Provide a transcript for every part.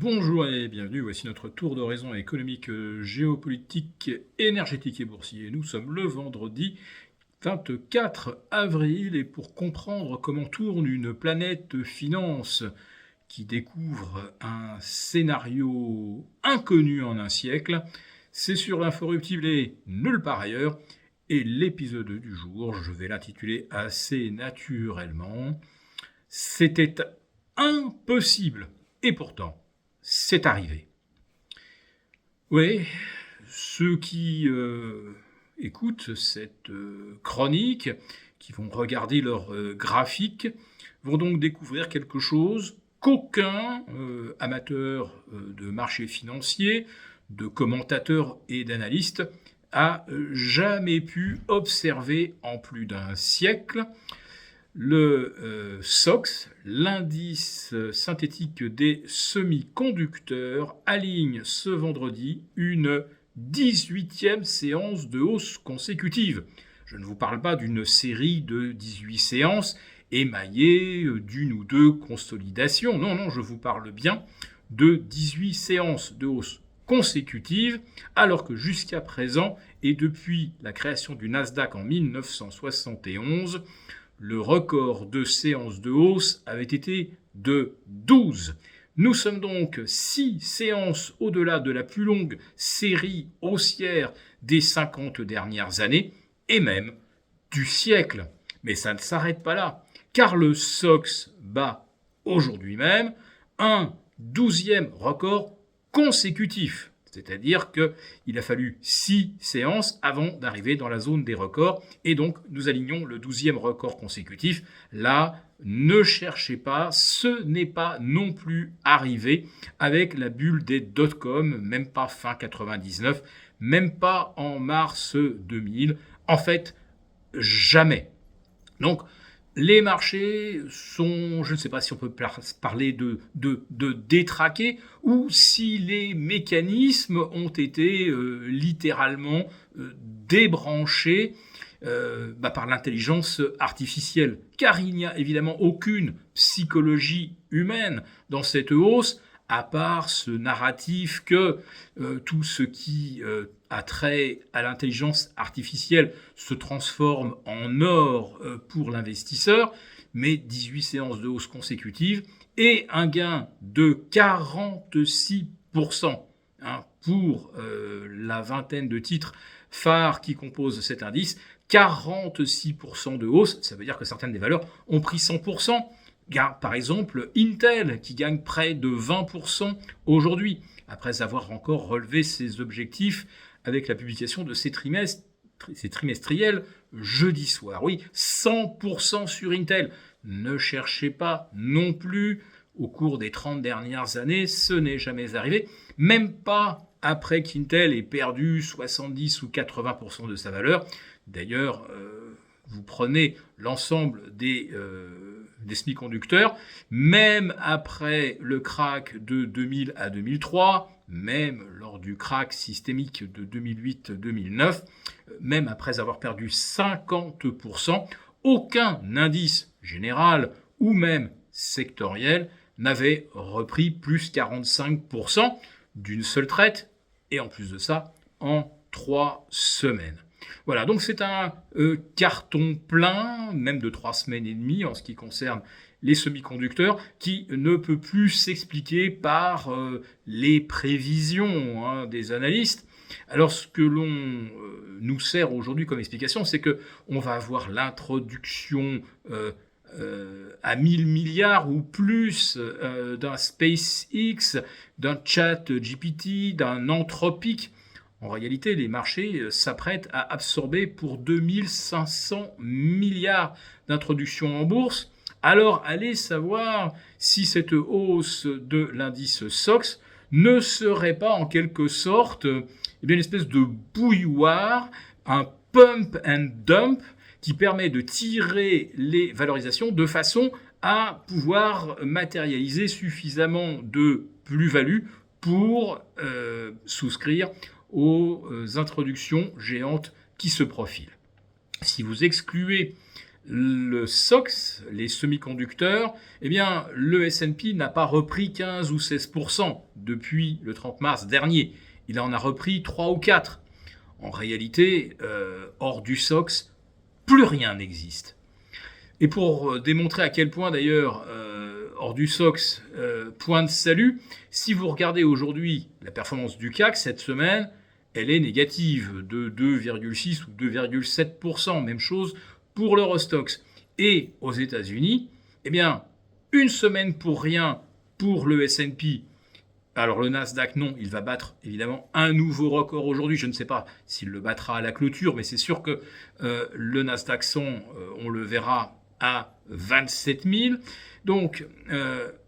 Bonjour et bienvenue, voici notre tour d'horizon économique, géopolitique, énergétique et boursier. Nous sommes le vendredi 24 avril et pour comprendre comment tourne une planète finance qui découvre un scénario inconnu en un siècle, c'est sur l'Inforruptible et nulle part ailleurs. Et l'épisode du jour, je vais l'intituler assez naturellement. C'était impossible et pourtant c'est arrivé. Oui, ceux qui écoutent cette chronique, qui vont regarder leur graphique, vont donc découvrir quelque chose qu'aucun amateur de marché financier, de commentateur et d'analyste a jamais pu observer en plus d'un siècle. Le SOX, l'indice synthétique des semi-conducteurs, aligne ce vendredi une 18e séance de hausse consécutive. Je ne vous parle pas d'une série de 18 séances émaillées d'une ou deux consolidations. Non, je vous parle bien de 18 séances de hausse consécutive, alors que jusqu'à présent, et depuis la création du Nasdaq en 1971, le record de séances de hausse avait été de 12. Nous sommes donc 6 séances au-delà de la plus longue série haussière des 50 dernières années, et même du siècle. Mais ça ne s'arrête pas là, car le SOX bat aujourd'hui même un 12e record consécutif. C'est-à-dire qu'il a fallu 6 séances avant d'arriver dans la zone des records. Et donc, nous alignons le 12e record consécutif. Là, ne cherchez pas, ce n'est pas non plus arrivé avec la bulle des dot-com, même pas fin 99, même pas en mars 2000. En fait, jamais. Donc, les marchés sont, je ne sais pas si on peut parler de détraqués ou si les mécanismes ont été littéralement débranchés par l'intelligence artificielle. Car il n'y a évidemment aucune psychologie humaine dans cette hausse, à part ce narratif que tout ce qui a trait à l'intelligence artificielle se transforme en or pour l'investisseur, mais 18 séances de hausse consécutives et un gain de 46% pour la vingtaine de titres phares qui composent cet indice. 46% de hausse, ça veut dire que certaines des valeurs ont pris 100%. Par exemple, Intel qui gagne près de 20% aujourd'hui, après avoir encore relevé ses objectifs avec la publication de ses trimestriels jeudi soir. Oui, 100% sur Intel. Ne cherchez pas non plus au cours des 30 dernières années, ce n'est jamais arrivé, même pas après qu'Intel ait perdu 70 ou 80% de sa valeur. D'ailleurs, vous prenez l'ensemble des semi-conducteurs, même après le crack de 2000 à 2003, même lors du crack systémique de 2008-2009, même après avoir perdu 50%, aucun indice général ou même sectoriel n'avait repris plus 45% d'une seule traite, et en plus de ça, en 3 semaines. Voilà, donc c'est un carton plein, même de 3 semaines et demie en ce qui concerne les semi-conducteurs, qui ne peut plus s'expliquer par les prévisions des analystes. Alors ce que l'on nous sert aujourd'hui comme explication, c'est qu'on va avoir l'introduction à 1000 milliards ou plus d'un SpaceX, d'un ChatGPT, d'un Anthropic. En réalité, les marchés s'apprêtent à absorber pour 2500 milliards d'introductions en bourse. Alors, allez savoir si cette hausse de l'indice SOX ne serait pas en quelque sorte une espèce de bouilloire, un pump and dump qui permet de tirer les valorisations de façon à pouvoir matérialiser suffisamment de plus-value pour souscrire aux introductions géantes qui se profilent. Si vous excluez le SOX, les semi-conducteurs, eh bien, le S&P n'a pas repris 15 ou 16% depuis le 30 mars dernier. Il en a repris 3 ou 4. En réalité, hors du SOX, plus rien n'existe. Et pour démontrer à quel point, d'ailleurs, hors du SOX, point de salut, si vous regardez aujourd'hui la performance du CAC cette semaine, elle est négative de 2,6 ou 2,7%. Même chose pour l'Eurostoxx. Et aux États-Unis, eh bien, une semaine pour rien pour le S&P. Alors le Nasdaq, non, il va battre évidemment un nouveau record aujourd'hui. Je ne sais pas s'il le battra à la clôture, mais c'est sûr que le Nasdaq 100, on le verra à 27 000. Donc,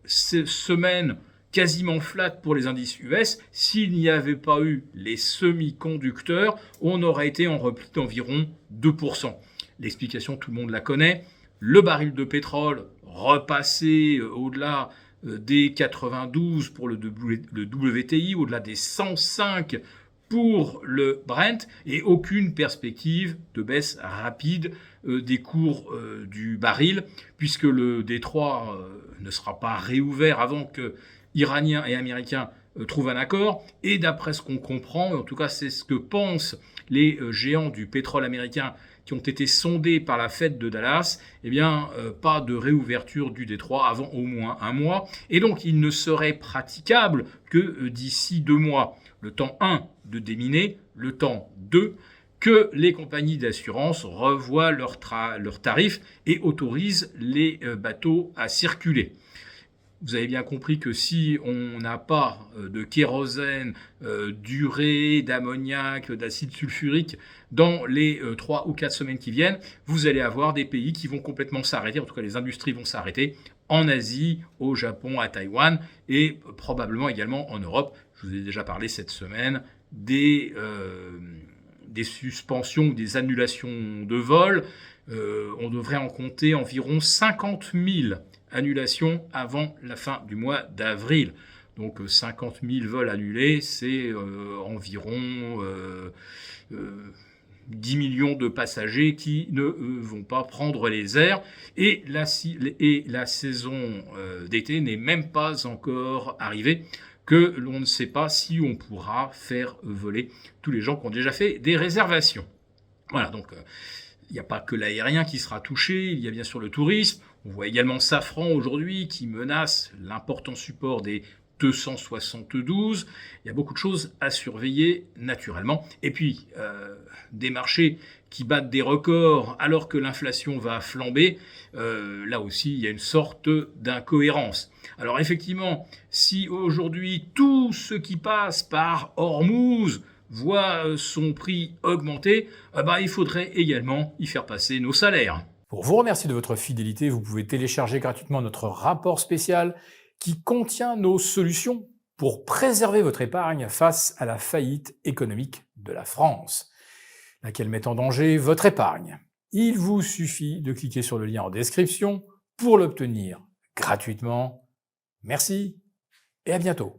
cette semaine quasiment flat pour les indices US. S'il n'y avait pas eu les semi-conducteurs, on aurait été en repli d'environ 2%. L'explication, tout le monde la connaît. Le baril de pétrole repassé au-delà des 92 pour le WTI, au-delà des 105 pour le Brent, et aucune perspective de baisse rapide des cours du baril, puisque le détroit ne sera pas réouvert avant que Iraniens et Américains trouvent un accord. Et d'après ce qu'on comprend, en tout cas c'est ce que pensent les géants du pétrole américain qui ont été sondés par la Fed de Dallas, eh bien, pas de réouverture du détroit avant au moins un mois. Et donc, il ne serait praticable que d'ici 2 mois. Le temps 1 de déminer, le temps 2 que les compagnies d'assurance revoient leurs tarifs et autorisent les bateaux à circuler. Vous avez bien compris que si on n'a pas de kérosène, d'urée, d'ammoniac, d'acide sulfurique dans les 3 ou 4 semaines qui viennent, vous allez avoir des pays qui vont complètement s'arrêter, en tout cas les industries vont s'arrêter, en Asie, au Japon, à Taïwan et probablement également en Europe. Je vous ai déjà parlé cette semaine des suspensions ou des annulations de vols. On devrait en compter environ 50 000 annulation avant la fin du mois d'avril. Donc 50 000 vols annulés, c'est environ 10 millions de passagers qui ne vont pas prendre les airs. Et la saison d'été n'est même pas encore arrivée, que l'on ne sait pas si on pourra faire voler tous les gens qui ont déjà fait des réservations. Voilà, donc il n'y a pas que l'aérien qui sera touché, il y a bien sûr le tourisme. On voit également Safran aujourd'hui qui menace l'important support des 272. Il y a beaucoup de choses à surveiller naturellement. Et puis, des marchés qui battent des records alors que l'inflation va flamber, là aussi, il y a une sorte d'incohérence. Alors effectivement, si aujourd'hui, tout ce qui passe par Hormuz voit son prix augmenter, il faudrait également y faire passer nos salaires. Pour vous remercier de votre fidélité, vous pouvez télécharger gratuitement notre rapport spécial qui contient nos solutions pour préserver votre épargne face à la faillite économique de la France, laquelle met en danger votre épargne. Il vous suffit de cliquer sur le lien en description pour l'obtenir gratuitement. Merci et à bientôt.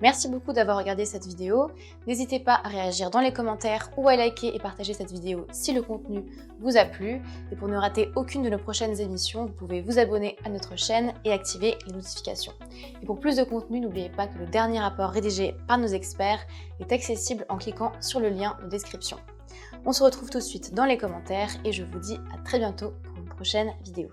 Merci beaucoup d'avoir regardé cette vidéo. N'hésitez pas à réagir dans les commentaires ou à liker et partager cette vidéo si le contenu vous a plu. Et pour ne rater aucune de nos prochaines émissions, vous pouvez vous abonner à notre chaîne et activer les notifications. Et pour plus de contenu, n'oubliez pas que le dernier rapport rédigé par nos experts est accessible en cliquant sur le lien de description. On se retrouve tout de suite dans les commentaires et je vous dis à très bientôt pour une prochaine vidéo.